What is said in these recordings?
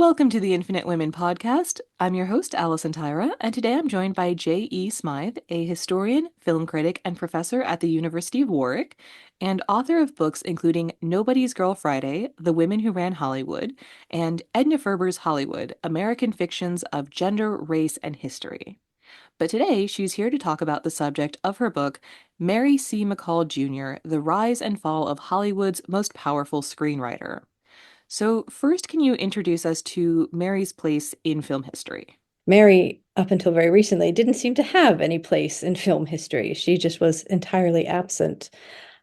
Welcome to the Infinite Women podcast. I'm your host, Allison Tyra, and today I'm joined by J.E. Smyth, a historian, film critic, and professor at the University of Warwick, and author of books including Nobody's Girl Friday, The Women Who Ran Hollywood, and Edna Ferber's Hollywood, American Fictions of Gender, Race, and History. But today, she's here to talk about the subject of her book, Mary C. McCall Jr., The Rise and Fall of Hollywood's Most Powerful Screenwriter. So, first, can you introduce us to Mary's place in film history? Mary, up until very recently, didn't seem to have any place in film history. She just was entirely absent.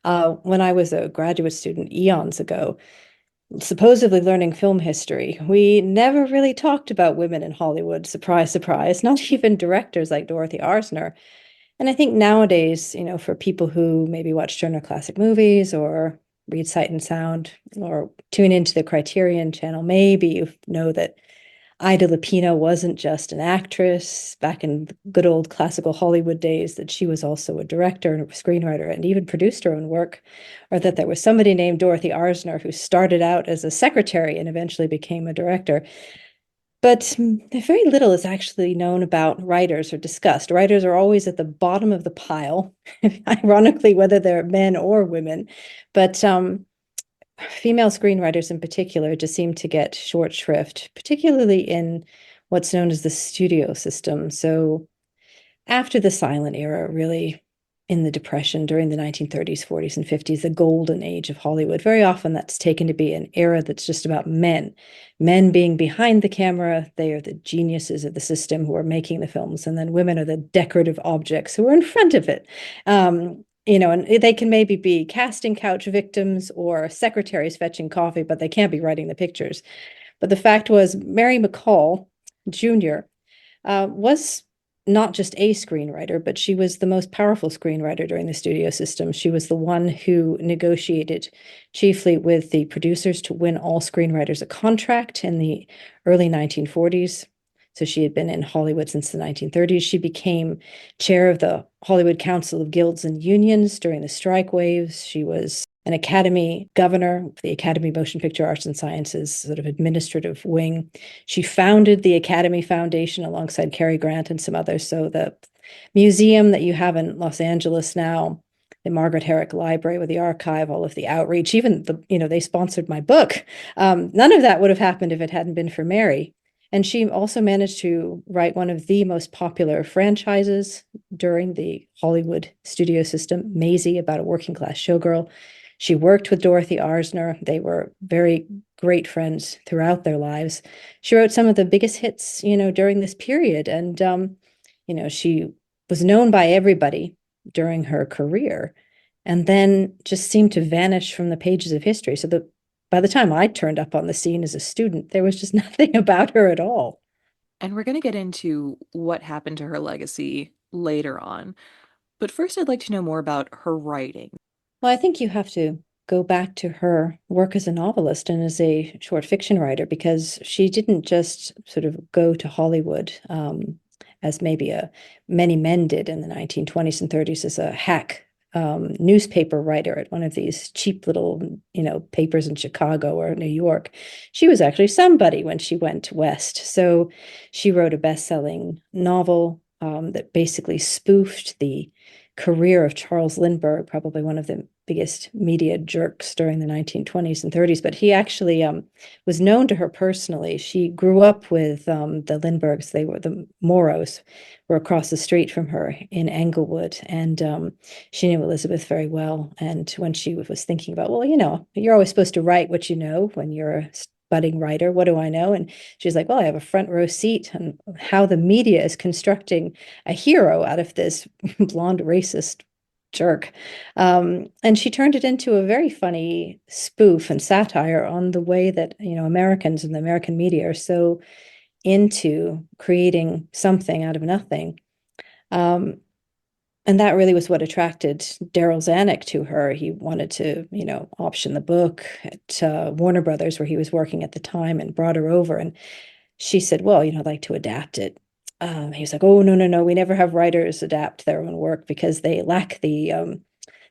When I was a graduate student eons ago, supposedly learning film history, we never really talked about women in Hollywood. Surprise, surprise, not even directors like Dorothy Arzner. And I think nowadays, for people who maybe watch Turner Classic Movies or read Sight and Sound or tune into the Criterion channel, maybe you know that Ida Lupino wasn't just an actress back in the good old classical Hollywood days, that she was also a director and a screenwriter and even produced her own work, or that there was somebody named Dorothy Arzner who started out as a secretary and eventually became a director. But very little is actually known about writers or discussed. Writers are always at the bottom of the pile, ironically, whether they're men or women. But female screenwriters in particular just seem to get short shrift, particularly in what's known as the studio system. So after the silent era, really in the Depression during the 1930s, 40s, and 50s, the golden age of Hollywood, very often that's taken to be an era that's just about men. Men being behind the camera, they are the geniuses of the system who are making the films, and then women are the decorative objects who are in front of it. And they can maybe be casting couch victims or secretaries fetching coffee, but they can't be writing the pictures. But the fact was, Mary McCall Jr. Was not just a screenwriter, but she was the most powerful screenwriter during the studio system. She was the one who negotiated chiefly with the producers to win all screenwriters a contract in the early 1940s. So she had been in Hollywood since the 1930s. She became chair of the Hollywood Council of Guilds and Unions during the strike waves. She was an Academy governor of the Academy Motion Picture Arts and Sciences sort of administrative wing. She founded the Academy Foundation alongside Cary Grant and some others. So the museum that you have in Los Angeles now, the Margaret Herrick Library with the archive, all of the outreach, even they sponsored my book. None of that would have happened if it hadn't been for Mary. And she also managed to write one of the most popular franchises during the Hollywood studio system, Maisie, about a working class showgirl. She worked with Dorothy Arzner. They were very great friends throughout their lives. She wrote some of the biggest hits, during this period. And, she was known by everybody during her career and then just seemed to vanish from the pages of history. So by the time I turned up on the scene as a student, there was just nothing about her at all. And we're going to get into what happened to her legacy later on. But first, I'd like to know more about her writing. Well, I think you have to go back to her work as a novelist and as a short fiction writer, because she didn't just sort of go to Hollywood, as maybe many men did in the 1920s and 30s as a hack newspaper writer at one of these cheap little, papers in Chicago or New York. She was actually somebody when she went west. So she wrote a best-selling novel that basically spoofed the career of Charles Lindbergh, probably one of the biggest media jerks during the 1920s and 30s. But he actually was known to her personally. She grew up with the Lindberghs. They were the Moros, were across the street from her in Englewood. And she knew Elizabeth very well. And when she was thinking about, well, you're always supposed to write what you know when you're a budding writer. What do I know? And she's like, well, I have a front row seat on how the media is constructing a hero out of this blonde racist jerk. And she turned it into a very funny spoof and satire on the way that, Americans and the American media are so into creating something out of nothing. Um, and that really was what attracted Daryl Zanuck to her. He wanted to, option the book at Warner Brothers, where he was working at the time, and brought her over. And she said, well, I'd like to adapt it. He was like, oh, no, no, no. We never have writers adapt their own work because they lack the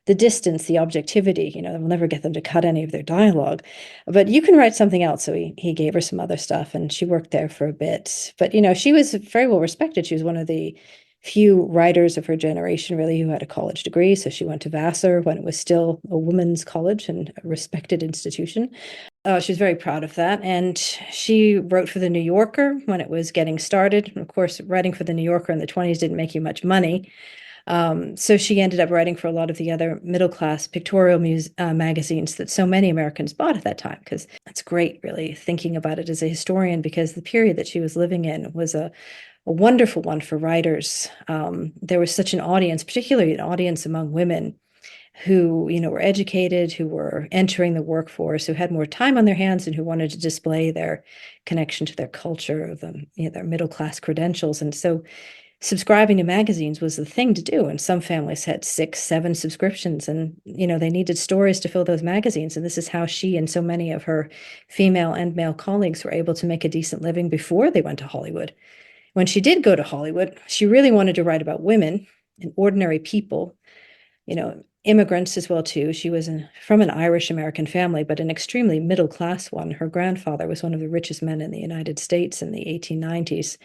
the distance, the objectivity. We'll never get them to cut any of their dialogue, but you can write something else. So he gave her some other stuff, and she worked there for a bit. But she was very well respected. She was one of the few writers of her generation, really, who had a college degree. So she went to Vassar when it was still a women's college and a respected institution. She was very proud of that. And she wrote for the New Yorker when it was getting started. And of course, writing for the New Yorker in the 20s didn't make you much money. So she ended up writing for a lot of the other middle-class pictorial magazines that so many Americans bought at that time, because it's great, really, thinking about it as a historian, because the period that she was living in was a wonderful one for writers. There was such an audience, particularly an audience among women who, were educated, who were entering the workforce, who had more time on their hands, and who wanted to display their connection to their culture, their middle-class credentials. And so subscribing to magazines was the thing to do. And some families had 6, 7 subscriptions, and, they needed stories to fill those magazines. And this is how she and so many of her female and male colleagues were able to make a decent living before they went to Hollywood. When she did go to Hollywood, she really wanted to write about women and ordinary people, immigrants as well, too. She was from an Irish-American family, but an extremely middle-class one. Her grandfather was one of the richest men in the United States in the 1890s.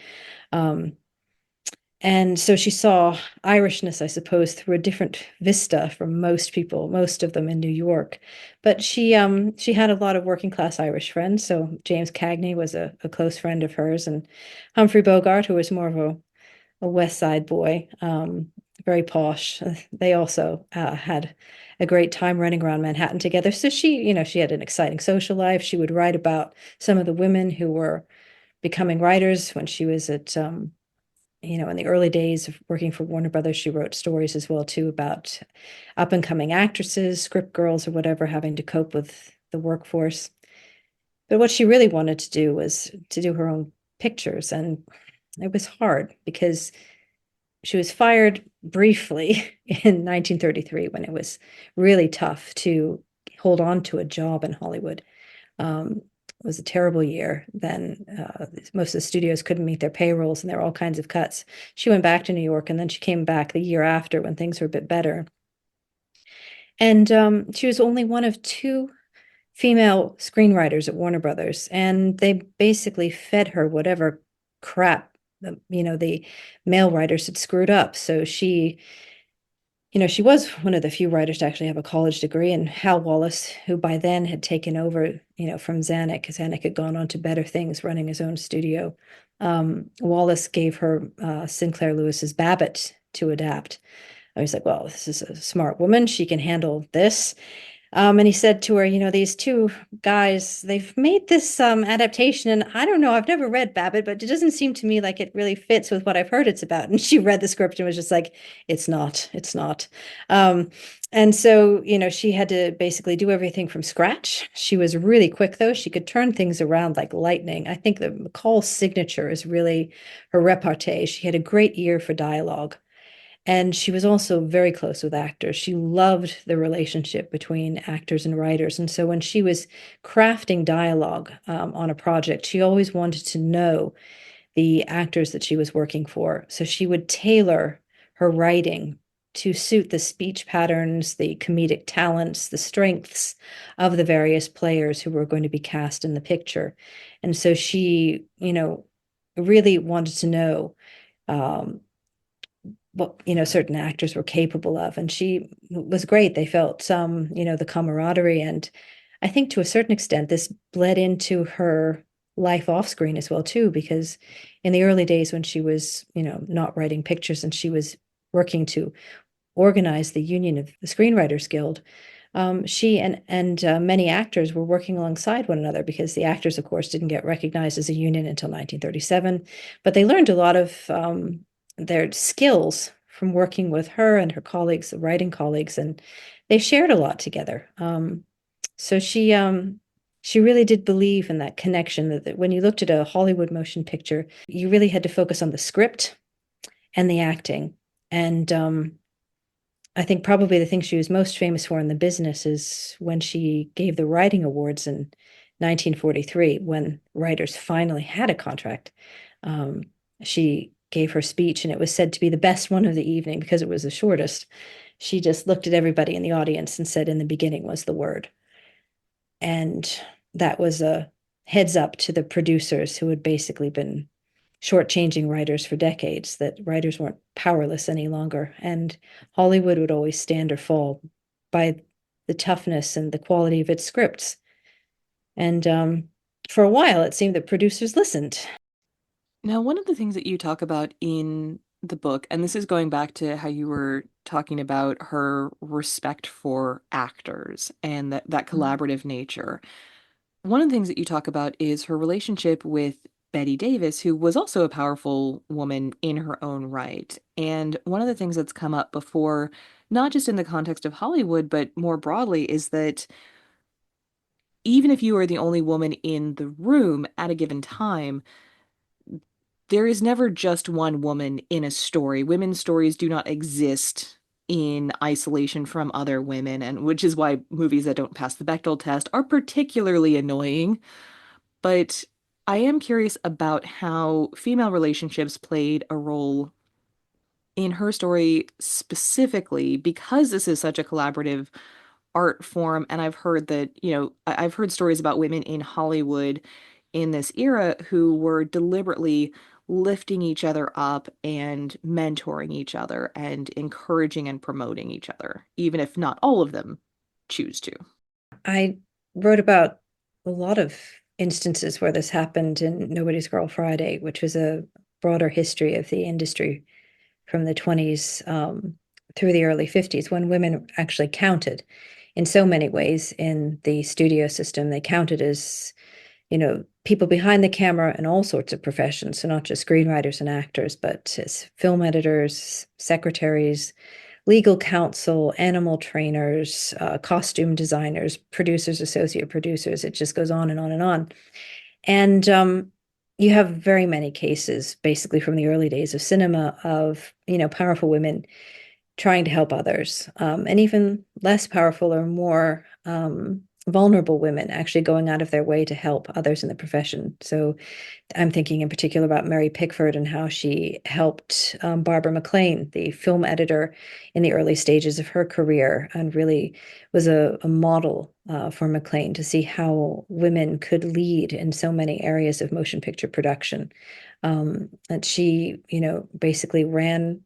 And so she saw Irishness, I suppose, through a different vista from most people, most of them in New York. But she had a lot of working class Irish friends. So James Cagney was a close friend of hers, and Humphrey Bogart, who was more of a West Side boy, very posh. They also had a great time running around Manhattan together. So she had an exciting social life. She would write about some of the women who were becoming writers when she was at in the early days of working for Warner Brothers. She wrote stories as well, too, about up and coming actresses, script girls, or whatever, having to cope with the workforce. But what she really wanted to do was to do her own pictures. And it was hard because she was fired briefly in 1933 when it was really tough to hold on to a job in Hollywood. It was a terrible year. Then most of the studios couldn't meet their payrolls, and there were all kinds of cuts. She went back to New York, and then she came back the year after when things were a bit better. And she was only one of 2 female screenwriters at Warner Brothers, and they basically fed her whatever crap the male writers had screwed up. So she was one of the few writers to actually have a college degree, and Hal Wallis, who by then had taken over, from Zanuck, because Zanuck had gone on to better things, running his own studio. Wallis gave her Sinclair Lewis's Babbitt to adapt. I was like, well, this is a smart woman. She can handle this. And he said to her, these 2 guys, they've made this adaptation, and I don't know, I've never read Babbitt, but it doesn't seem to me like it really fits with what I've heard it's about. And she read the script and was just like, it's not. And so, she had to basically do everything from scratch. She was really quick, though. She could turn things around like lightning. I think that McCall's signature is really her repartee. She had a great ear for dialogue. And she was also very close with actors. She loved the relationship between actors and writers. And so when she was crafting dialogue on a project, she always wanted to know the actors that she was working for. So she would tailor her writing to suit the speech patterns, the comedic talents, the strengths of the various players who were going to be cast in the picture. And so she, really wanted to know what certain actors were capable of, and she was great. They felt the camaraderie, and I think to a certain extent this bled into her life off screen as well, too, because in the early days when she was not writing pictures and she was working to organize the union of the Screenwriters Guild, she and many actors were working alongside one another, because the actors, of course, didn't get recognized as a union until 1937, but they learned a lot of their skills from working with her and her colleagues, the writing colleagues, and they shared a lot together. So she really did believe in that connection, that when you looked at a Hollywood motion picture, you really had to focus on the script and the acting. And I think probably the thing she was most famous for in the business is when she gave the writing awards in 1943, when writers finally had a contract. She gave her speech, and it was said to be the best one of the evening because it was the shortest. She just looked at everybody in the audience and said, "In the beginning was the word." And that was a heads up to the producers who had basically been shortchanging writers for decades, that writers weren't powerless any longer. And Hollywood would always stand or fall by the toughness and the quality of its scripts. And for a while, it seemed that producers listened. Now, one of the things that you talk about in the book, and this is going back to how you were talking about her respect for actors and that collaborative nature. One of the things that you talk about is her relationship with Betty Davis, who was also a powerful woman in her own right. And one of the things that's come up before, not just in the context of Hollywood, but more broadly, is that even if you are the only woman in the room at a given time, there is never just one woman in a story. Women's stories do not exist in isolation from other women, and which is why movies that don't pass the Bechdel test are particularly annoying. But I am curious about how female relationships played a role in her story specifically because this is such a collaborative art form. And I've heard that, I've heard stories about women in Hollywood in this era who were deliberately lifting each other up and mentoring each other and encouraging and promoting each other, even if not all of them choose to. I wrote about a lot of instances where this happened in Nobody's Girl Friday, which was a broader history of the industry from the 20s through the early 50s, when women actually counted in so many ways in the studio system. They counted as, people behind the camera in all sorts of professions, so not just screenwriters and actors, but as film editors, secretaries, legal counsel, animal trainers, costume designers, producers, associate producers. It just goes on and on and on. And you have very many cases, basically from the early days of cinema, of powerful women trying to help others, and even less powerful or more vulnerable women actually going out of their way to help others in the profession. So I'm thinking in particular about Mary Pickford and how she helped Barbara McLean, the film editor, in the early stages of her career, and really was a model for McLean to see how women could lead in so many areas of motion picture production. And she, basically ran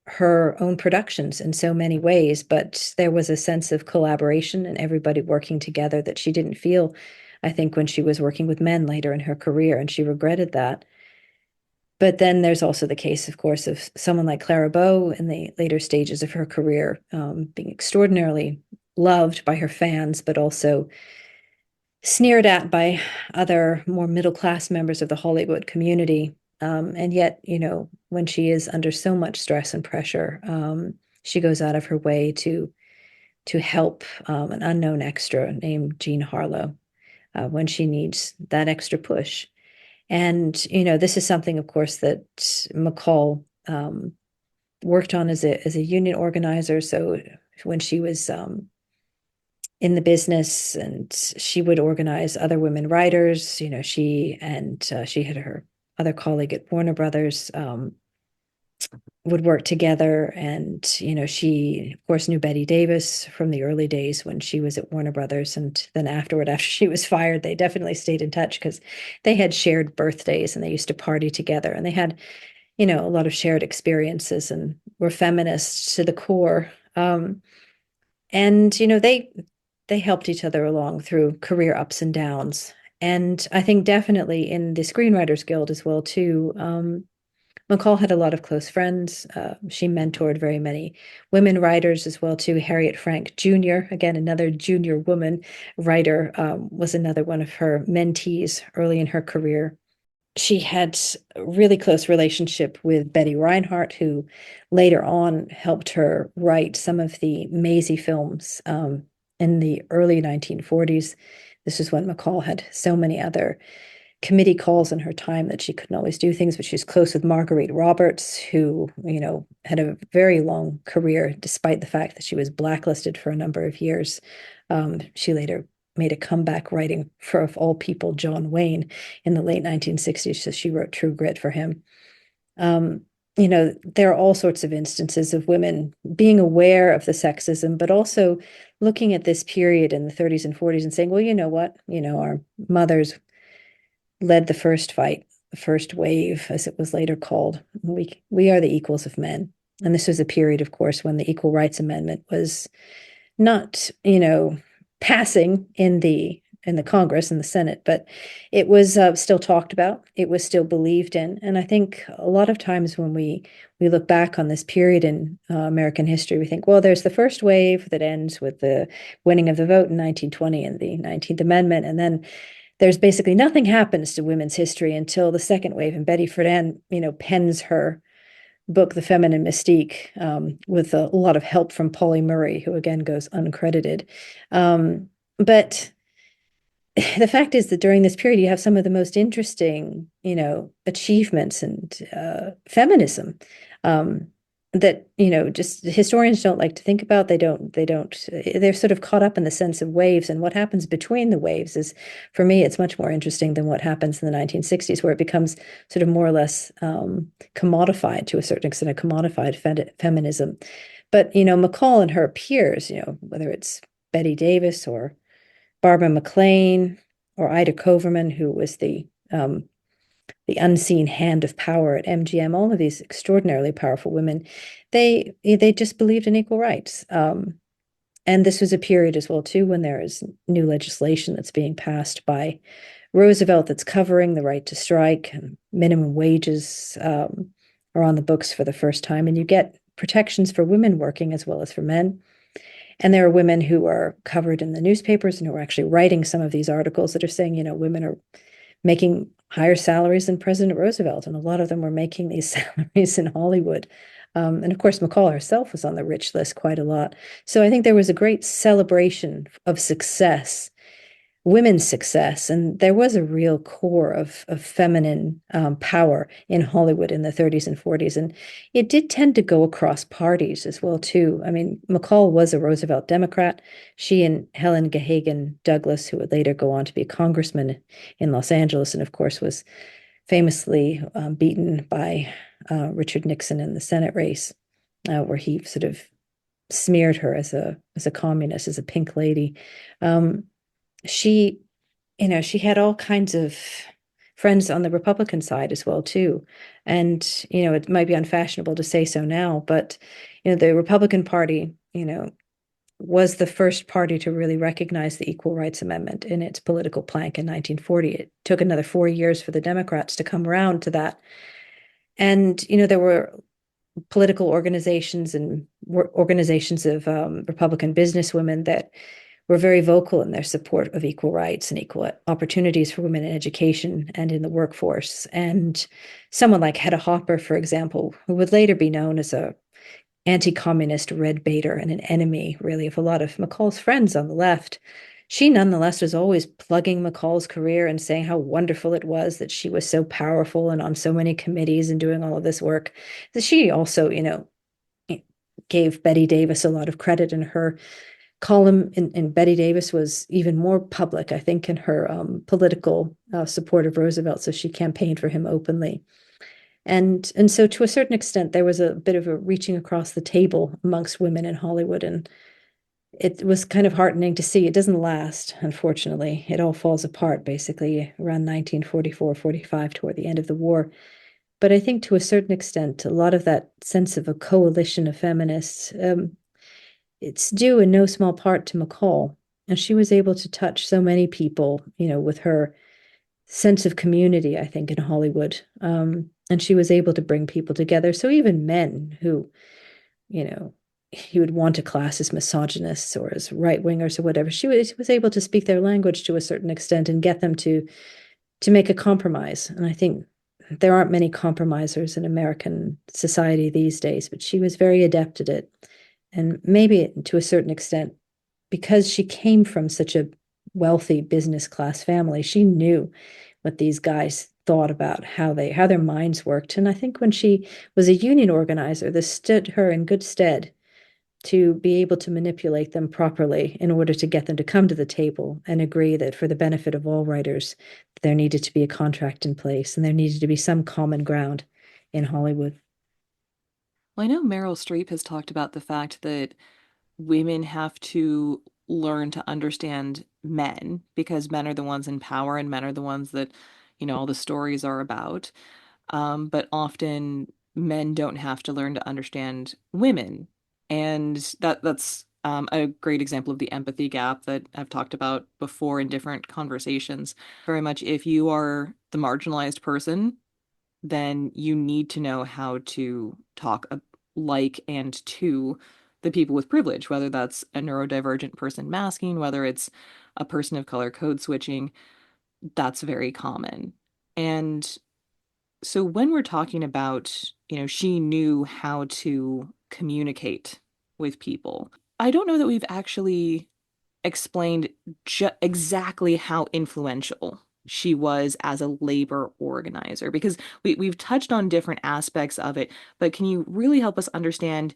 her own productions in so many ways, but there was a sense of collaboration and everybody working together that she didn't feel, I think, when she was working with men later in her career, and she regretted that. But then there's also the case, of course, of someone like Clara Bow in the later stages of her career, being extraordinarily loved by her fans, but also sneered at by other more middle class members of the Hollywood community. And yet, when she is under so much stress and pressure, she goes out of her way to help an unknown extra named Jean Harlow when she needs that extra push. And this is something, of course, that McCall worked on as a union organizer. So when she was in the business, and she would organize other women writers. She had her other colleague at Warner Brothers would work together. And, she, of course, knew Betty Davis from the early days when she was at Warner Brothers. And then afterward, after she was fired, they definitely stayed in touch because they had shared birthdays and they used to party together. And they had, a lot of shared experiences and were feminists to the core. And they helped each other along through career ups and downs. And I think definitely in the Screenwriters Guild as well too. McCall had a lot of close friends. She mentored very many women writers as well too. Harriet Frank Jr., again another junior woman writer, was another one of her mentees early in her career. She had a really close relationship with Betty Reinhardt, who later on helped her write some of the Maisie films in the early 1940s. This is when McCall had so many other committee calls in her time that she couldn't always do things, but she's close with Marguerite Roberts, who, had a very long career despite the fact that she was blacklisted for a number of years. She later made a comeback writing for, of all people, John Wayne in the late 1960s. So she wrote True Grit for him. there are all sorts of instances of women being aware of the sexism, but also looking at this period in the 30s and 40s and saying, well, you know what? Our mothers led the first fight, the first wave, as it was later called. We are the equals of men. And this was a period, of course, when the Equal Rights Amendment was not, passing in the Congress and the Senate, but it was still talked about. It was still believed in, and I think a lot of times when we look back on this period in American history, we think, well, there's the first wave that ends with the winning of the vote in 1920 and the 19th Amendment, and then there's basically nothing happens to women's history until the second wave. And Betty Friedan, pens her book, The Feminine Mystique, with a lot of help from Pauli Murray, who again goes uncredited. But the fact is that during this period, you have some of the most interesting, achievements and feminism that, just historians don't like to think about. They're sort of caught up in the sense of waves. And what happens between the waves is, for me, it's much more interesting than what happens in the 1960s, where it becomes sort of more or less commodified to a certain extent, a commodified feminism. But, McCall and her peers, whether it's Betty Davis or Barbara McLean or Ida Coverman, who was the unseen hand of power at MGM, all of these extraordinarily powerful women, they just believed in equal rights. And this was a period as well, too, when there is new legislation that's being passed by Roosevelt that's covering the right to strike, and minimum wages are on the books for the first time, and you get protections for women working as well as for men. And there are women who are covered in the newspapers and who are actually writing some of these articles that are saying, women are making higher salaries than President Roosevelt. And a lot of them were making these salaries in Hollywood. And of course, McCall herself was on the rich list quite a lot. So I think there was a great celebration of success, women's success, and there was a real core of feminine power in Hollywood in the 30s and 40s, and it did tend to go across parties as well too. I mean, McCall was a Roosevelt Democrat. She and Helen Gahagan Douglas, who would later go on to be a congressman in Los Angeles, and of course was famously beaten by Richard Nixon in the Senate race, where he sort of smeared her as a communist, as a pink lady. She, she had all kinds of friends on the Republican side as well, too. And, it might be unfashionable to say so now, but, the Republican Party, was the first party to really recognize the Equal Rights Amendment in its political plank in 1940. It took another 4 years for the Democrats to come around to that. And, there were political organizations and organizations of Republican businesswomen that were very vocal in their support of equal rights and equal opportunities for women in education and in the workforce. And someone like Hedda Hopper, for example, who would later be known as a anti-communist red baiter and an enemy, really, of a lot of McCall's friends on the left, she nonetheless was always plugging McCall's career and saying how wonderful it was that she was so powerful and on so many committees and doing all of this work. She also, gave Betty Davis a lot of credit, in her column in Betty Davis was even more public, I think, in her political support of Roosevelt. So she campaigned for him openly. And so to a certain extent, there was a bit of a reaching across the table amongst women in Hollywood. And it was kind of heartening to see. It doesn't last, unfortunately. It all falls apart basically around 1944, 45, toward the end of the war. But I think to a certain extent, a lot of that sense of a coalition of feminists, it's due in no small part to McCall. And she was able to touch so many people, with her sense of community, I think, in Hollywood. And she was able to bring people together. So even men who, he would want to class as misogynists or as right-wingers or whatever, she was able to speak their language to a certain extent and get them to make a compromise. And I think there aren't many compromisers in American society these days, but she was very adept at it. And maybe to a certain extent, because she came from such a wealthy business class family, she knew what these guys thought about how their minds worked. And I think when she was a union organizer, this stood her in good stead to be able to manipulate them properly in order to get them to come to the table and agree that for the benefit of all writers, there needed to be a contract in place and there needed to be some common ground in Hollywood. Well, I know Meryl Streep has talked about the fact that women have to learn to understand men because men are the ones in power and men are the ones that, all the stories are about. But often men don't have to learn to understand women. And that's a great example of the empathy gap that I've talked about before in different conversations. Very much if you are the marginalized person, then you need to know how to talk like and to the people with privilege, whether that's a neurodivergent person masking, whether it's a person of color code switching, that's very common. And so when we're talking about, she knew how to communicate with people, I don't know that we've actually explained exactly how influential she was as a labor organizer because we've touched on different aspects of it, but can you really help us understand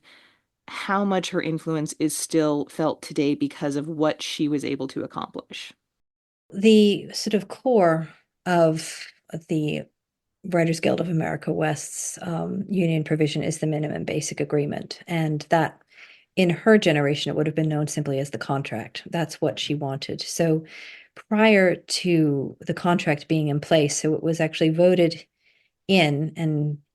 how much her influence is still felt today because of what she was able to accomplish? The sort of core of the Writers Guild of America West's union provision is the minimum basic agreement. And that, in her generation, it would have been known simply as the contract. That's what she wanted. So prior to the contract being in place, so it was actually voted in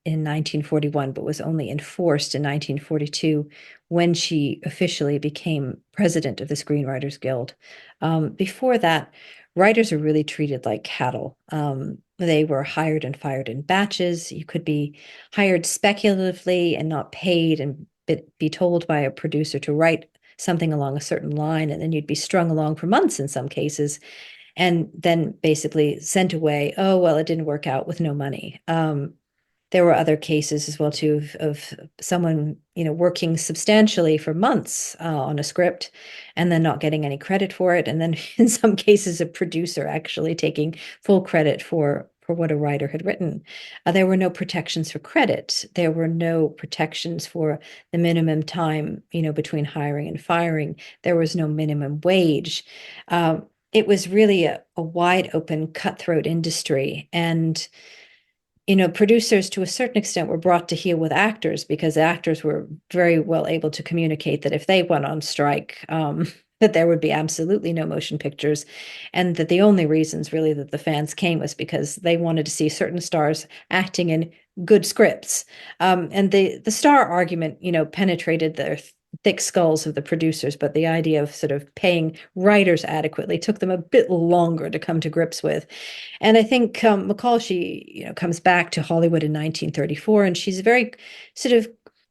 1941, but was only enforced in 1942 when she officially became president of the Screenwriters Guild. Before that, writers are really treated like cattle. They were hired and fired in batches. You could be hired speculatively and not paid and be told by a producer to write something along a certain line, and then you'd be strung along for months in some cases, and then basically sent away. Oh, well, it didn't work out with no money. There were other cases as well too of someone working substantially for months on a script and then not getting any credit for it, and then in some cases a producer actually taking full credit for what a writer had written. There were no protections for credit. There were no protections for the minimum time between hiring and firing. There was no minimum wage. It was really a wide open cutthroat industry, and producers to a certain extent were brought to heel with actors because actors were very well able to communicate that if they went on strike, that there would be absolutely no motion pictures, and that the only reasons really that the fans came was because they wanted to see certain stars acting in good scripts. And the star argument, penetrated their thick skulls of the producers, but the idea of sort of paying writers adequately took them a bit longer to come to grips with. And I think McCall, she comes back to Hollywood in 1934, and she's very sort of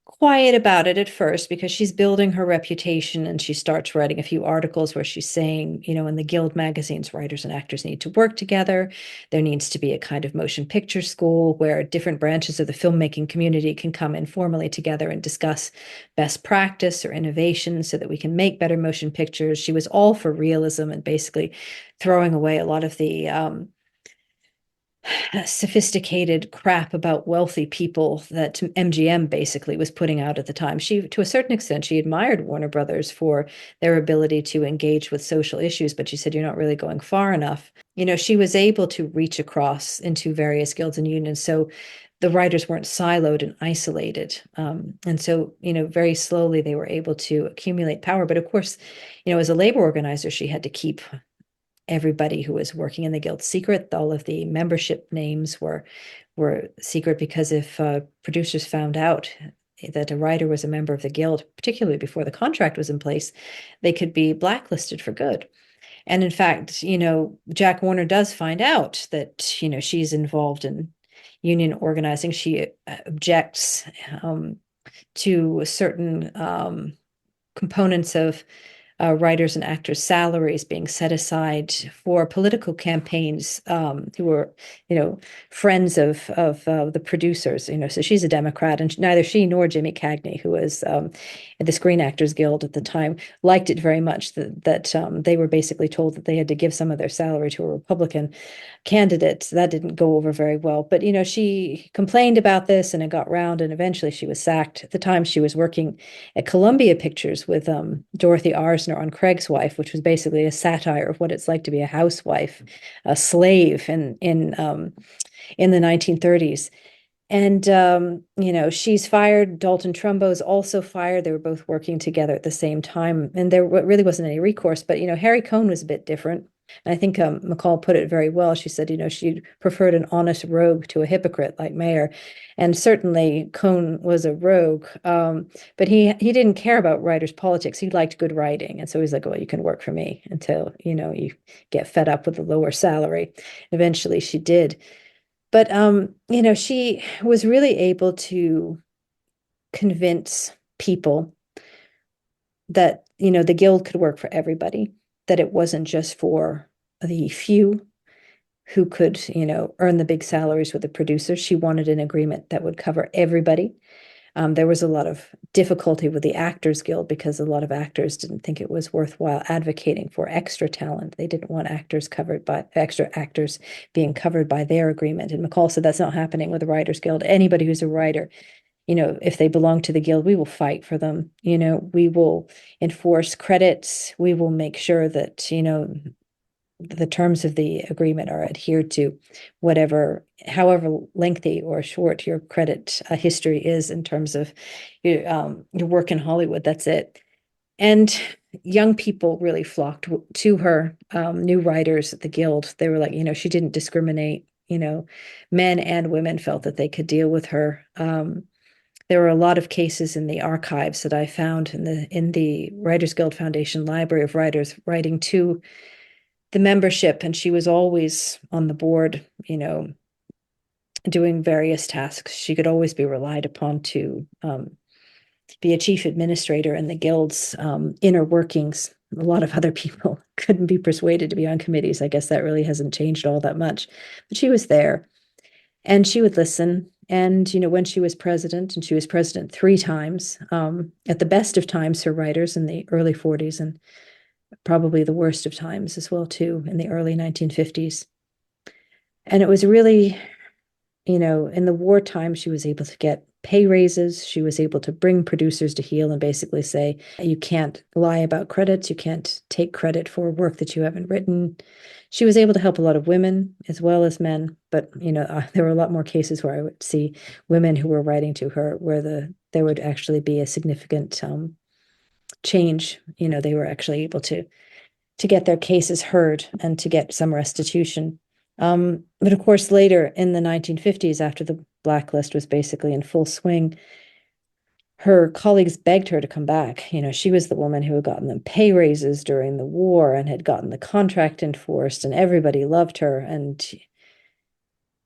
quiet about it at first because she's building her reputation, and she starts writing a few articles where she's saying, in the Guild magazines, writers and actors need to work together. There needs to be a kind of motion picture school where different branches of the filmmaking community can come informally together and discuss best practice or innovation so that we can make better motion pictures. She was all for realism and basically throwing away a lot of the sophisticated crap about wealthy people that MGM basically was putting out at the time. She, to a certain extent, she admired Warner Brothers for their ability to engage with social issues, but she said, you're not really going far enough. She was able to reach across into various guilds and unions. So the writers weren't siloed and isolated. And so, very slowly they were able to accumulate power. But of course, as a labor organizer, she had to keep everybody who was working in the guild secret. All of the membership names were secret because if producers found out that a writer was a member of the guild, particularly before the contract was in place, they could be blacklisted for good. And in fact, Jack Warner does find out that, she's involved in union organizing. She objects to certain components of writers and actors' salaries being set aside for political campaigns, who were, friends of the producers. So she's a Democrat, and neither she nor Jimmy Cagney, who was at the Screen Actors Guild at the time, liked it very much that they were basically told that they had to give some of their salary to a Republican candidate. That didn't go over very well. But she complained about this, and it got round, and eventually she was sacked. At the time, she was working at Columbia Pictures with Dorothy Arzner on Craig's Wife, which was basically a satire of what it's like to be a housewife, a slave in the 1930s. And she's fired. Dalton Trumbo's also fired. They were both working together at the same time, and there really wasn't any recourse. But Harry Cohn was a bit different. And I think McCall put it very well. She said, she preferred an honest rogue to a hypocrite like Mayer, and certainly Cohn was a rogue. But he didn't care about writers' politics. He liked good writing, and so he's like, well, you can work for me until you get fed up with the lower salary. Eventually, she did. But she was really able to convince people that, the guild could work for everybody, that it wasn't just for the few who could, earn the big salaries with the producers. She wanted an agreement that would cover everybody. There was a lot of difficulty with the Actors Guild because a lot of actors didn't think it was worthwhile advocating for extra talent. They didn't want extra actors being covered by their agreement. And McCall said that's not happening with the Writers Guild. Anybody who's a writer, if they belong to the guild, we will fight for them. We will enforce credits. We will make sure that, the terms of the agreement are adhered to, however lengthy or short your credit history is in terms of your work in Hollywood. That's it. And young people really flocked to her, new writers at the Guild. They were like, she didn't discriminate. Men and women felt that they could deal with her. There were a lot of cases in the archives that I found in the Writers Guild Foundation Library of Writers writing to the membership, and she was always on the board, doing various tasks. She could always be relied upon to be a chief administrator in the guild's inner workings. A lot of other people couldn't be persuaded to be on committees. I guess that really hasn't changed all that much. But she was there, and she would listen. And, when she was president, and she was president 3 times, at the best of times, her writers in the early 40s, and probably the worst of times as well, too, in the early 1950s. And it was really, in the wartime, she was able to get pay raises. She was able to bring producers to heel and basically say, you can't lie about credits. You can't take credit for work that you haven't written. She was able to help a lot of women as well as men. But, there were a lot more cases where I would see women who were writing to her where there would actually be a significant change. They were actually able to get their cases heard and to get some restitution. But of course, later in the 1950s, after the blacklist was basically in full swing, her colleagues begged her to come back. She was the woman who had gotten them pay raises during the war and had gotten the contract enforced, and everybody loved her. And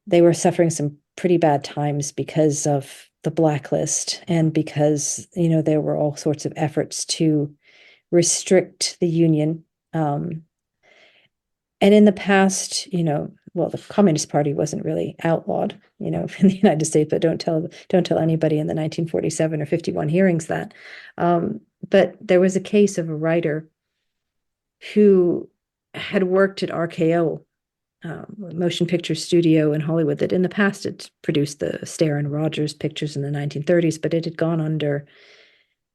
they were suffering some pretty bad times because of the blacklist and because, there were all sorts of efforts to restrict the union. And in the past, well, the Communist Party wasn't really outlawed, in the United States, but don't tell anybody in the 1947 or 51 hearings that. But there was a case of a writer who had worked at RKO, motion picture studio in Hollywood, that in the past had produced the Stair and Rogers pictures in the 1930s, but it had gone under.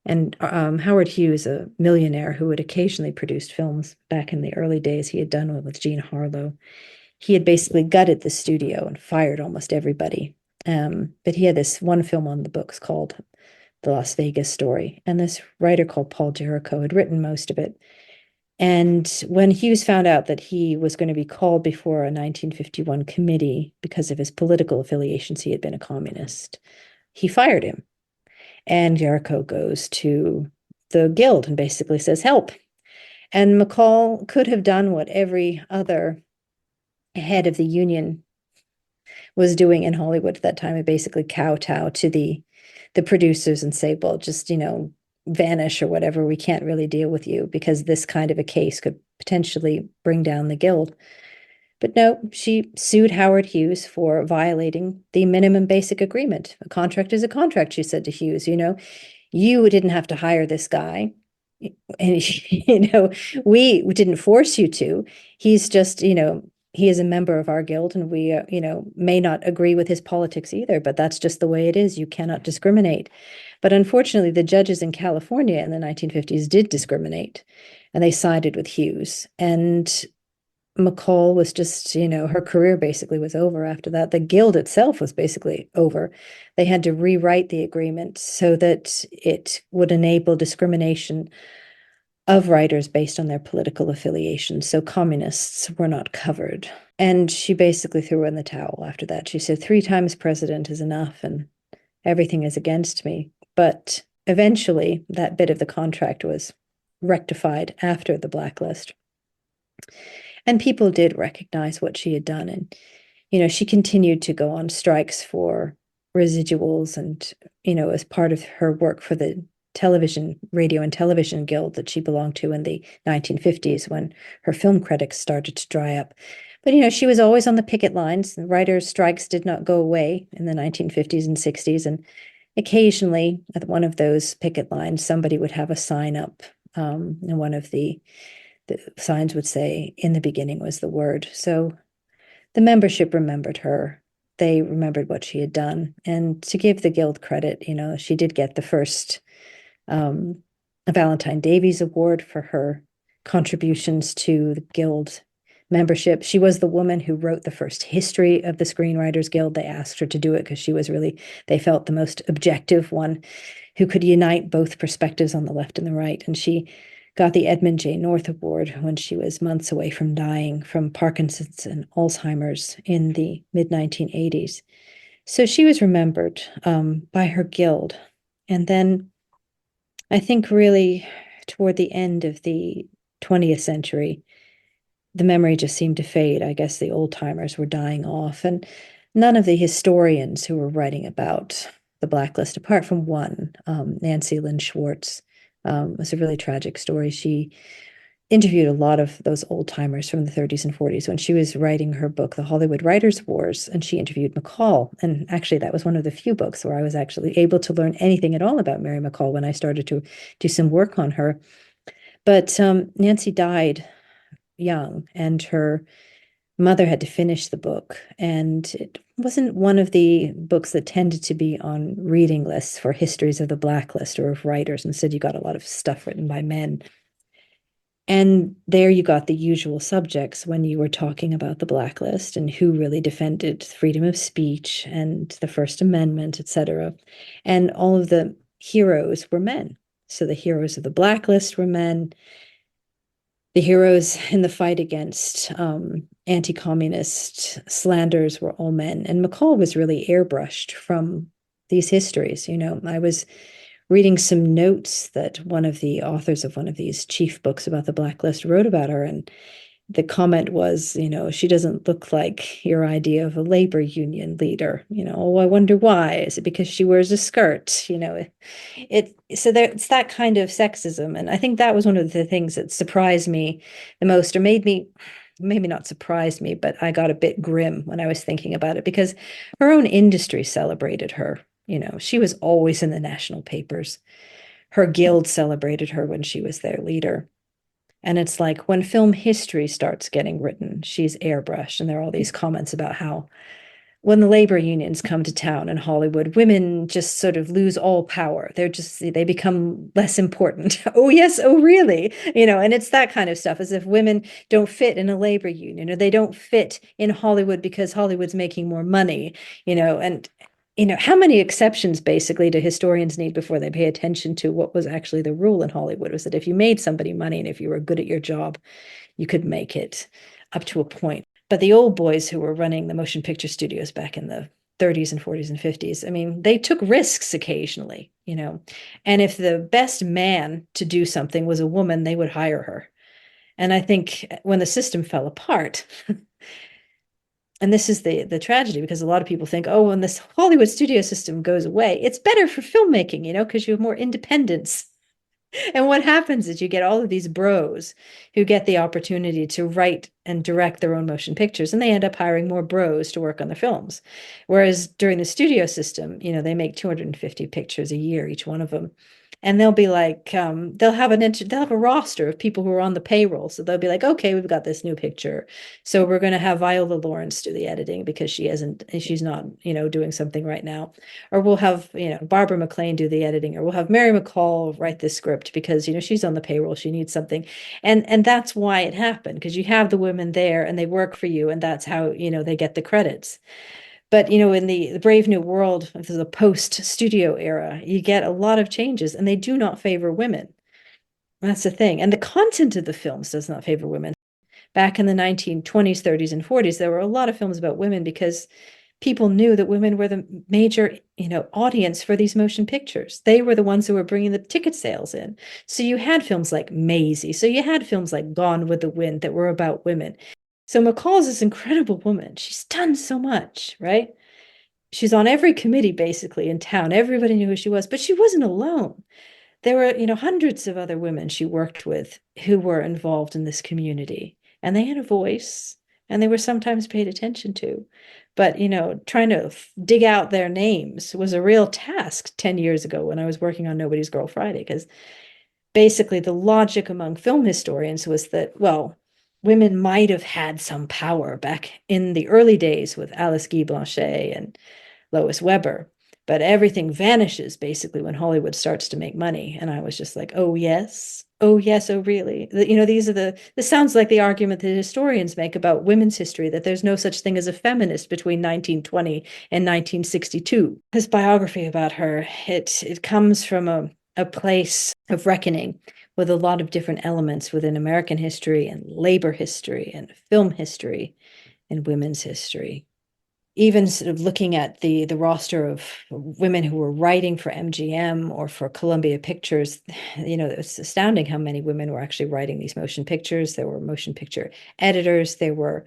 And Howard Hughes, a millionaire who had occasionally produced films back in the early days, he had done one with Jean Harlow. He had basically gutted the studio and fired almost everybody. But he had this one film on the books called The Las Vegas Story. And this writer called Paul Jericho had written most of it. And when Hughes found out that he was going to be called before a 1951 committee because of his political affiliations, he had been a communist, he fired him. And Jericho goes to the guild and basically says, help. And McCall could have done what every other head of the union was doing in Hollywood at that time, and basically kowtow to the producers and say, well, just, vanish or whatever. We can't really deal with you because this kind of a case could potentially bring down the guild. But no, she sued Howard Hughes for violating the minimum basic agreement. A contract is a contract, she said to Hughes. You didn't have to hire this guy. And, we didn't force you to. He's just, he is a member of our guild, and we, may not agree with his politics either, but that's just the way it is. You cannot discriminate. But unfortunately, the judges in California in the 1950s did discriminate, and they sided with Hughes. And McCall was just, her career basically was over after that. The guild itself was basically over. They had to rewrite the agreement so that it would enable discrimination of writers based on their political affiliation. So communists were not covered. And she basically threw in the towel after that. She said, 3 times president is enough and everything is against me. But eventually, that bit of the contract was rectified after the blacklist. And people did recognize what she had done. And, she continued to go on strikes for residuals and, as part of her work for the radio and television guild that she belonged to in the 1950s when her film critics started to dry up. But, she was always on the picket lines. The writers' strikes did not go away in the 1950s and 60s. And occasionally, at one of those picket lines, somebody would have a sign up, and one of the signs would say, "In the beginning was the word." So the membership remembered her. They remembered what she had done. And to give the guild credit, she did get the first Valentine Davies Award for her contributions to the guild membership. She was the woman who wrote the first history of the Screenwriters Guild. They asked her to do it because she was really, they felt, the most objective one who could unite both perspectives on the left and the right. And she got the Edmund J. North Award when she was months away from dying from Parkinson's and Alzheimer's in the mid-1980s. So she was remembered by her guild. And then I think really toward the end of the 20th century, the memory just seemed to fade. I guess the old timers were dying off, and none of the historians who were writing about the blacklist, apart from one, Nancy Lynn Schwartz, was a really tragic story. She interviewed a lot of those old timers from the 30s and 40s when she was writing her book, The Hollywood Writers' Wars, and she interviewed McCall. And actually, that was one of the few books where I was actually able to learn anything at all about Mary McCall when I started to do some work on her. But Nancy died young, and her mother had to finish the book. And it wasn't one of the books that tended to be on reading lists for histories of the blacklist or of writers. Instead, you got a lot of stuff written by men. And there you got the usual subjects when you were talking about the blacklist and who really defended freedom of speech and the First Amendment, etc. And all of the heroes were men. So the heroes of the blacklist were men. The heroes in the fight against anti-communist slanders were all men. And McCall was really airbrushed from these histories. I was reading some notes that one of the authors of one of these chief books about the blacklist wrote about her. And the comment was, she doesn't look like your idea of a labor union leader. Oh, I wonder why. Is it because she wears a skirt? So it's that kind of sexism. And I think that was one of the things that surprised me the most, or maybe not surprised me, but I got a bit grim when I was thinking about it, because her own industry celebrated her. She was always in the national papers. Her guild celebrated her when she was their leader. And it's like when film history starts getting written, she's airbrushed. And there are all these comments about how when the labor unions come to town in Hollywood, women just sort of lose all power. They become less important. Oh, yes. Oh, really? And it's that kind of stuff, as if women don't fit in a labor union, or they don't fit in Hollywood because Hollywood's making more money, and how many exceptions basically do historians need before they pay attention to what was actually the rule in Hollywood? Was that if you made somebody money and if you were good at your job, you could make it up to a point. But the old boys who were running the motion picture studios back in the 30s and 40s and 50s, I mean, they took risks occasionally, and if the best man to do something was a woman, they would hire her. And I think when the system fell apart, and this is the tragedy, because a lot of people think, oh, when this Hollywood studio system goes away, it's better for filmmaking, because you have more independence. And what happens is you get all of these bros who get the opportunity to write and direct their own motion pictures, and they end up hiring more bros to work on the films. Whereas during the studio system, they make 250 pictures a year, each one of them. And they'll be like, they'll have a roster of people who are on the payroll. So they'll be like, okay, we've got this new picture. So we're going to have Viola Lawrence do the editing because she's not, doing something right now. Or we'll have, Barbara McLean do the editing, or we'll have Mary McCall write the script because, she's on the payroll. She needs something. And that's why it happened, because you have the women there and they work for you. And that's how, they get the credits. But in the Brave New World of the post-studio era, you get a lot of changes, and they do not favor women. That's the thing. And the content of the films does not favor women. Back in the 1920s, 30s, and 40s, there were a lot of films about women because people knew that women were the major, audience for these motion pictures. They were the ones who were bringing the ticket sales in. So you had films like Maisie. So you had films like Gone with the Wind that were about women. So McCall's this incredible woman. She's done so much, right? She's on every committee basically in town. Everybody knew who she was, but she wasn't alone. There were, hundreds of other women she worked with who were involved in this community, and they had a voice, and they were sometimes paid attention to. But, trying to dig out their names was a real task 10 years ago when I was working on Nobody's Girl Friday, because basically the logic among film historians was that, well, women might have had some power back in the early days with Alice Guy Blanchet and Lois Weber, but everything vanishes basically when Hollywood starts to make money. And I was just like, oh yes, oh yes, oh really. These are this sounds like the argument that historians make about women's history, that there's no such thing as a feminist between 1920 and 1962. This biography about her, it comes from a place of reckoning with a lot of different elements within American history and labor history and film history and women's history. Even sort of looking at the roster of women who were writing for MGM or for Columbia Pictures, it's astounding how many women were actually writing these motion pictures. There were motion picture editors. There were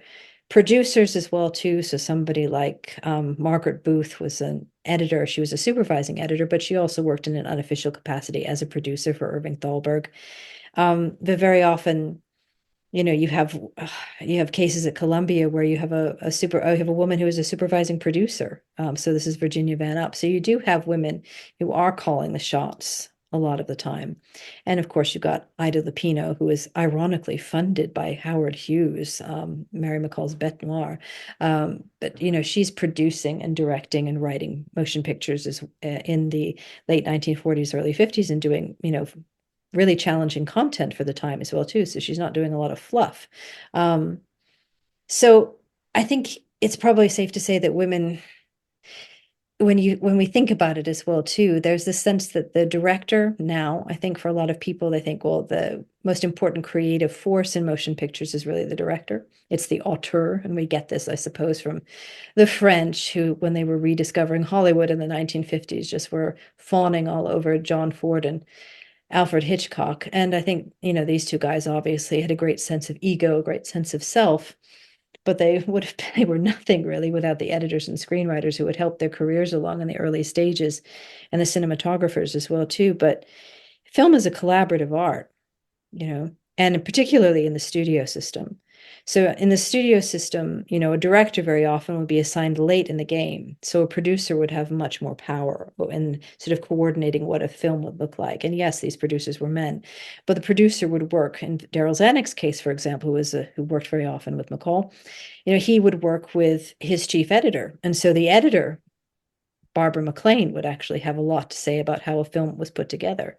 producers as well too. So somebody like Margaret Booth was an editor. She was a supervising editor, but she also worked in an unofficial capacity as a producer for Irving Thalberg. But very often, you have cases at Columbia where you have you have a woman who is a supervising producer. So this is Virginia Van Up. So you do have women who are calling the shots a lot of the time. And of course, you've got Ida Lupino, who is ironically funded by Howard Hughes, Mary McCall's Bête Noire. But she's producing and directing and writing motion pictures in the late 1940s, early 50s, and doing really challenging content for the time as well too. So she's not doing a lot of fluff. So I think it's probably safe to say that women, when we think about it as well too, there's this sense that the director now, I think for a lot of people, they think, well, the most important creative force in motion pictures is really the director. It's the auteur. And we get this, I suppose, from the French, who, when they were rediscovering Hollywood in the 1950s, just were fawning all over John Ford and Alfred Hitchcock. And I think, these two guys obviously had a great sense of ego, a great sense of self, but they were nothing really without the editors and screenwriters who had helped their careers along in the early stages, and the cinematographers as well too. But film is a collaborative art, and particularly in the studio system. So in the studio system, a director very often would be assigned late in the game. So a producer would have much more power in sort of coordinating what a film would look like. And yes, these producers were men, but the producer would work. In Daryl Zanuck's case, for example, who worked very often with McCall, he would work with his chief editor. And so the editor, Barbara McLean, would actually have a lot to say about how a film was put together.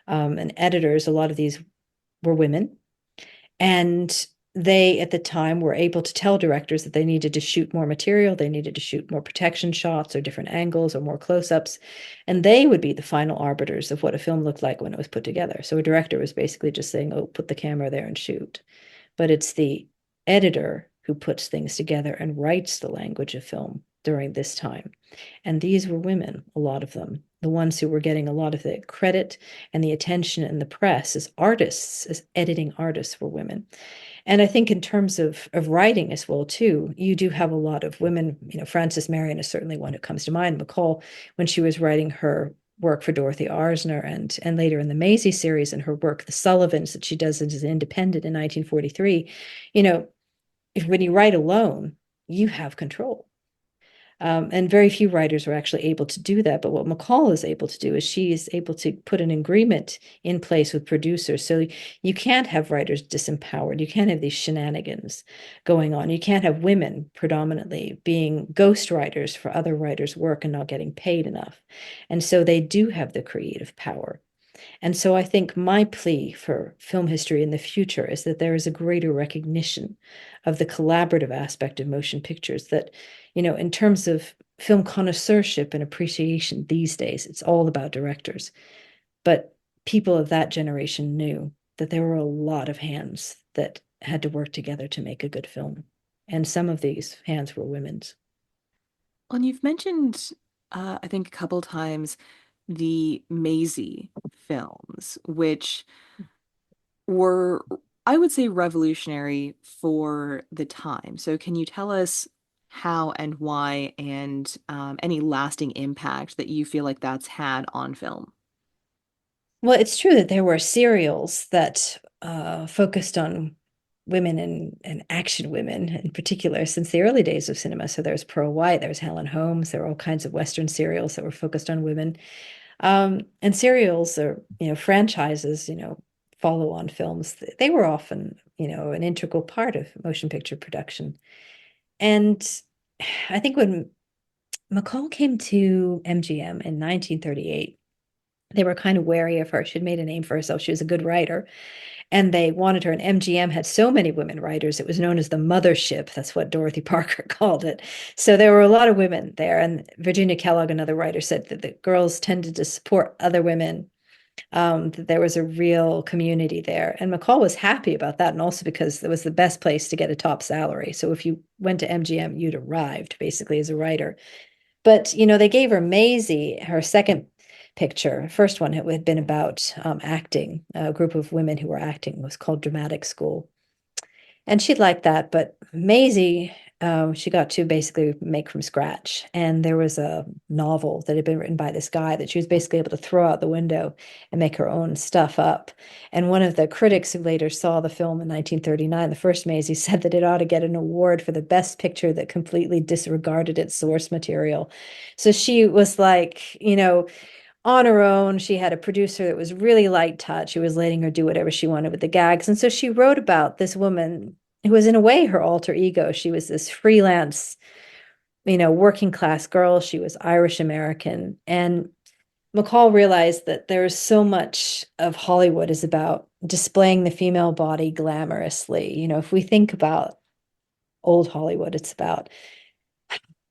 And editors, a lot of these were women. And they, at the time, were able to tell directors that they needed to shoot more material, they needed to shoot more protection shots or different angles or more close-ups, and they would be the final arbiters of what a film looked like when it was put together. So a director was basically just saying, oh, put the camera there and shoot. But it's the editor who puts things together and writes the language of film during this time. And these were women, a lot of them. The ones who were getting a lot of the credit and the attention in the press as artists, as editing artists, were women. And I think in terms of writing as well, too, you do have a lot of women. Frances Marion is certainly one who comes to mind. McCall, when she was writing her work for Dorothy Arzner and later in the Maisie series and her work, The Sullivans, that she does as an independent in 1943, when you write alone, you have control. And very few writers were actually able to do that. But what McCall is able to do is she is able to put an agreement in place with producers. So you can't have writers disempowered. You can't have these shenanigans going on. You can't have women predominantly being ghost writers for other writers' work and not getting paid enough. And so they do have the creative power. And so I think my plea for film history in the future is that there is a greater recognition of the collaborative aspect of motion pictures that, in terms of film connoisseurship and appreciation these days, it's all about directors. But people of that generation knew that there were a lot of hands that had to work together to make a good film. And some of these hands were women's. Well, and you've mentioned, I think, a couple times the Maisie films, which were, I would say, revolutionary for the time. So, can you tell us how and why, and any lasting impact that you feel like that's had on film? Well, it's true that there were serials that focused on women and action women in particular since the early days of cinema. So there's Pearl White, there's Helen Holmes, there were all kinds of Western serials that were focused on women. And serials are, franchises, follow-on films. They were often, an integral part of motion picture production. And I think when McCall came to MGM in 1938, they were kind of wary of her. She'd made a name for herself. She was a good writer, and they wanted her. And MGM had so many women writers, it was known as the mothership. That's what Dorothy Parker called it. So there were a lot of women there. And Virginia Kellogg, another writer, said that the girls tended to support other women, that there was a real community there. And McCall was happy about that. And also because it was the best place to get a top salary. So if you went to MGM, you'd arrived basically as a writer. But, they gave her Maisie, her second picture. First one, it had been about acting. A group of women who were acting was called Dramatic School. And she liked that. But Maisie, she got to basically make from scratch. And there was a novel that had been written by this guy that she was basically able to throw out the window and make her own stuff up. And one of the critics who later saw the film in 1939, the first Maisie, said that it ought to get an award for the best picture that completely disregarded its source material. So she was like, on her own. She had a producer that was really light touch, who was letting her do whatever she wanted with the gags. And so she wrote about this woman who was, in a way, her alter ego. She was this freelance, working class girl. She was Irish American. And McCall realized that there's so much of Hollywood is about displaying the female body glamorously. If we think about old Hollywood, it's about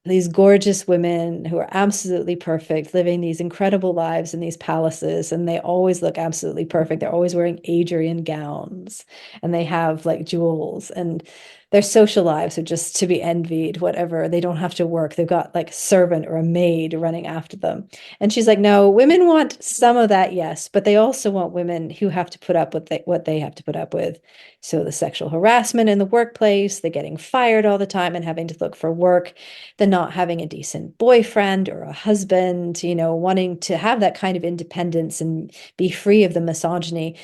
these gorgeous women who are absolutely perfect, living these incredible lives in these palaces, and they always look absolutely perfect. They're always wearing Adrian gowns, and they have like jewels, and their social lives are just to be envied, whatever. They don't have to work. They've got like a servant or a maid running after them. And she's like, no, women want some of that, yes, but they also want women who have to put up with what they have to put up with. So the sexual harassment in the workplace, the getting fired all the time and having to look for work, the not having a decent boyfriend or a husband, wanting to have that kind of independence and be free of the misogyny,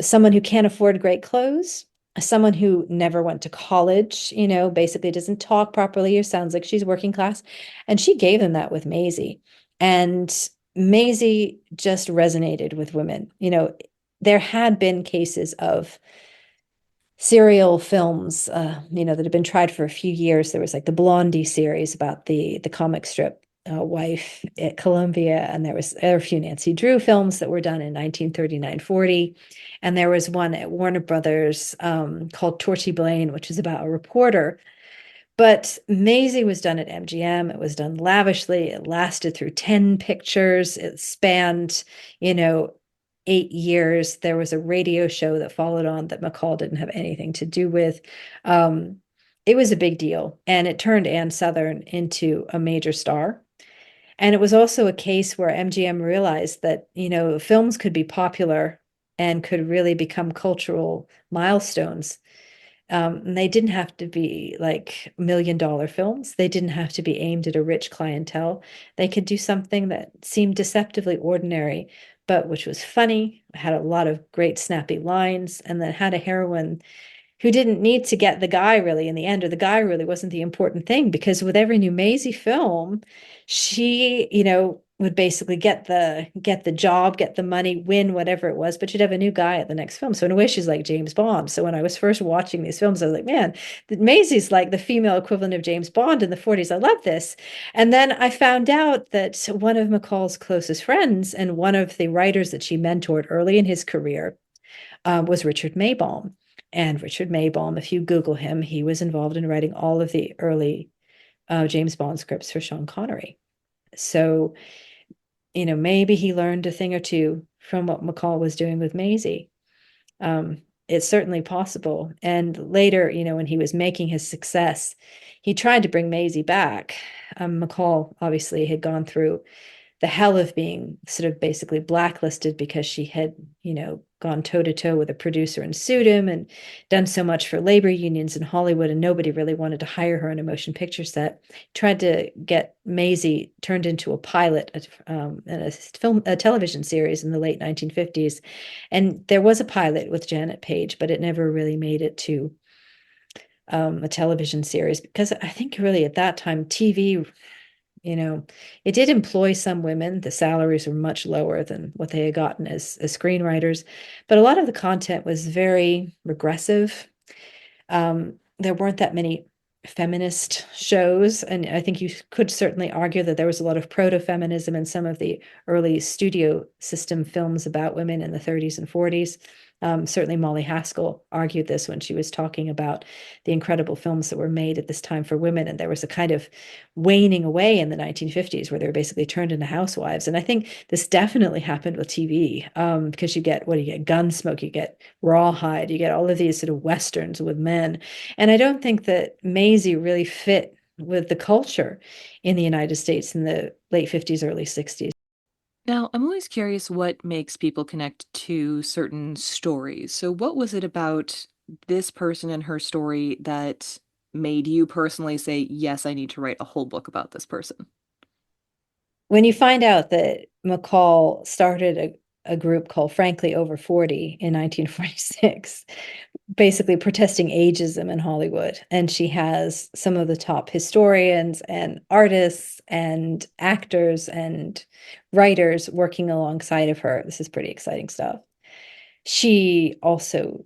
someone who can't afford great clothes, someone who never went to college, basically doesn't talk properly or sounds like she's working class. And she gave them that with Maisie. And Maisie just resonated with women. There had been cases of serial films, that had been tried for a few years. There was like the Blondie series about the comic strip wife at Columbia, and there were a few Nancy Drew films that were done in 1939-40, and there was one at Warner Brothers called Torchy Blane, which is about a reporter. But Maisie was done at MGM. It was done lavishly. It lasted through 10 pictures. It spanned, you know, 8 years. There was a radio show that followed on that McCall didn't have anything to do with. Um, it was a big deal. And it turned Ann Sothern into a major star. And it was also a case where MGM realized that, films could be popular and could really become cultural milestones, and they didn't have to be like $1 million films. They didn't have to be aimed at a rich clientele. They could do something that seemed deceptively ordinary, but which was funny, had a lot of great snappy lines, and then had a heroine who didn't need to get the guy really in the end, or the guy really wasn't the important thing, because with every new Maisie film, she, would basically get the job, get the money, win whatever it was, but she'd have a new guy at the next film. So in a way, she's like James Bond. So when I was first watching these films, I was like, man, Maisie's like the female equivalent of James Bond in the 40s. I love this. And then I found out that one of McCall's closest friends and one of the writers that she mentored early in his career was Richard Maybaum. And Richard Maybaum, if you Google him, he was involved in writing all of the early James Bond scripts for Sean Connery. So, maybe he learned a thing or two from what McCall was doing with Maisie. It's certainly possible. And later, when he was making his success, he tried to bring Maisie back. McCall obviously had gone through the hell of being sort of basically blacklisted because she had, gone toe to toe with a producer and sued him and done so much for labor unions in Hollywood, and nobody really wanted to hire her on a motion picture set. Tried to get Maisie turned into a pilot in a television series in the late 1950s. And there was a pilot with Janet Page, but it never really made it to a television series, because I think really at that time, TV, it did employ some women. The salaries were much lower than what they had gotten as screenwriters, but a lot of the content was very regressive. There weren't that many feminist shows, and I think you could certainly argue that there was a lot of proto-feminism in some of the early studio system films about women in the 30s and 40s. Certainly Molly Haskell argued this when she was talking about the incredible films that were made at this time for women. And there was a kind of waning away in the 1950s where they were basically turned into housewives. And I think this definitely happened with TV, because you get, what do you get? Gunsmoke, you get Rawhide, you get all of these sort of Westerns with men. And I don't think that Maisie really fit with the culture in the United States in the late 50s, early 60s. Now, I'm always curious what makes people connect to certain stories. So, what was it about this person and her story that made you personally say, yes, I need to write a whole book about this person? When you find out that McCall started a group called Frankly Over 40 in 1946, basically protesting ageism in Hollywood. And she has some of the top historians and artists and actors and writers working alongside of her. This is pretty exciting stuff. She also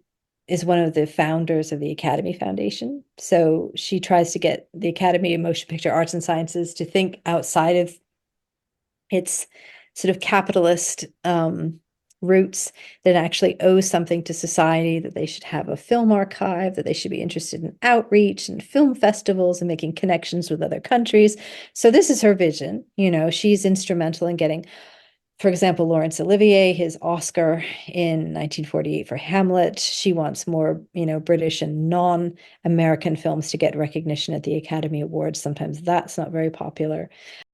is one of the founders of the Academy Foundation. So she tries to get the Academy of Motion Picture Arts and Sciences to think outside of its sort of capitalist roots, that actually owes something to society, that they should have a film archive, that they should be interested in outreach and film festivals and making connections with other countries. So this is her vision. She's instrumental in getting, for example, Laurence Olivier his Oscar in 1948 for Hamlet. She wants more, British and non-American films to get recognition at the Academy Awards. Sometimes that's not very popular.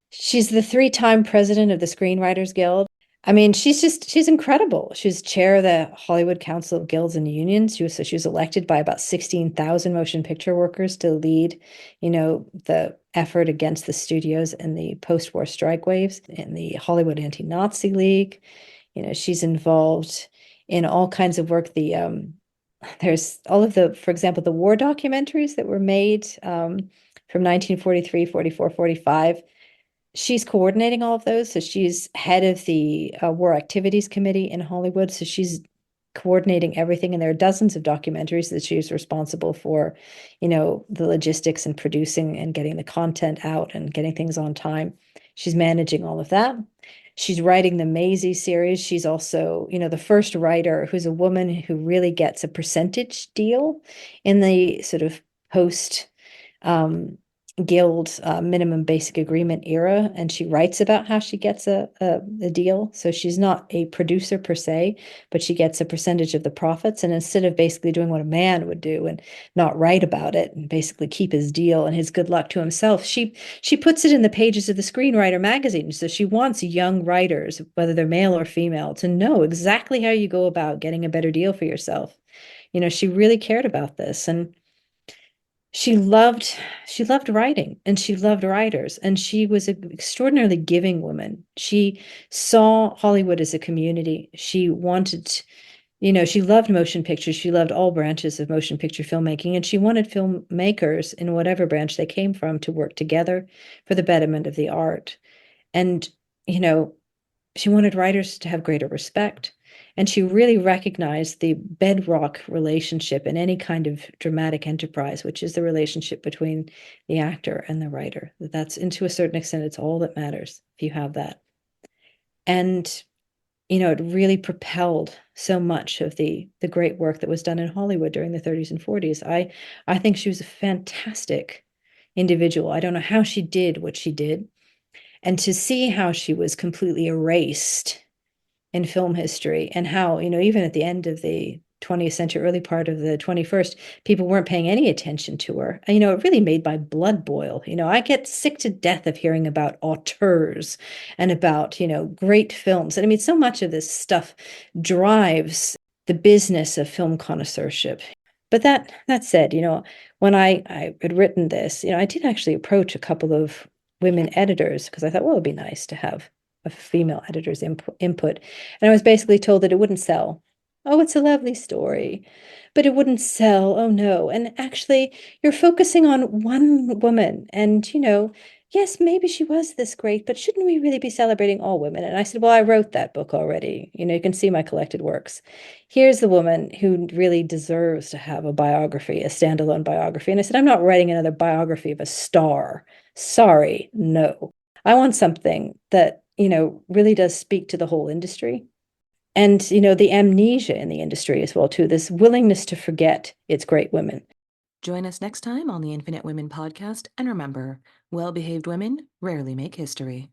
She's the three-time president of the Screenwriters Guild. I mean, she's incredible. She's chair of the Hollywood Council of Guilds and Unions. She was elected by about 16,000 motion picture workers to lead, the effort against the studios in the post-war strike waves in the Hollywood Anti-Nazi League. She's involved in all kinds of work. There's all of for example, the war documentaries that were made from 1943, 44, 45. She's coordinating all of those. So she's head of the War Activities Committee in Hollywood. So she's coordinating everything. And there are dozens of documentaries that she's responsible for, the logistics and producing and getting the content out and getting things on time. She's managing all of that. She's writing the Maisie series. She's also, the first writer who's a woman who really gets a percentage deal in the sort of post guild minimum basic agreement era, and she writes about how she gets a deal. So she's not a producer per se, but she gets a percentage of the profits. And instead of basically doing what a man would do and not write about it and basically keep his deal and his good luck to himself, she puts it in the pages of the Screenwriter magazine. So she wants young writers, whether they're male or female, to know exactly how you go about getting a better deal for yourself. She really cared about this, and she loved writing, and she loved writers, and she was an extraordinarily giving woman. She saw Hollywood as a community. She wanted She loved motion pictures. She loved all branches of motion picture filmmaking, and she wanted filmmakers in whatever branch they came from to work together for the betterment of the art. And, you know, she wanted writers to have greater respect. And she really recognized the bedrock relationship in any kind of dramatic enterprise, which is the relationship between the actor and the writer. That's, and to a certain extent, it's all that matters if you have that. And it really propelled so much of the great work that was done in Hollywood during the 30s and 40s. I think she was a fantastic individual. I don't know how she did what she did. And to see how she was completely erased in film history, and how, even at the end of the 20th century, early part of the 21st, people weren't paying any attention to her. And, it really made my blood boil. I get sick to death of hearing about auteurs and about, great films. And I mean, so much of this stuff drives the business of film connoisseurship. But that said, when I had written this, I did actually approach a couple of women editors because I thought, well, it'd be nice to have a female editor's input. And I was basically told that it wouldn't sell. Oh, it's a lovely story, but it wouldn't sell. Oh, no. And actually, you're focusing on one woman. And, yes, maybe she was this great, but shouldn't we really be celebrating all women? And I said, well, I wrote that book already. You can see my collected works. Here's the woman who really deserves to have a biography, a standalone biography. And I said, I'm not writing another biography of a star. Sorry, no. I want something that, really does speak to the whole industry. And, the amnesia in the industry as well, too, this willingness to forget its great women. Join us next time on the Infinite Women podcast, and remember, well-behaved women rarely make history.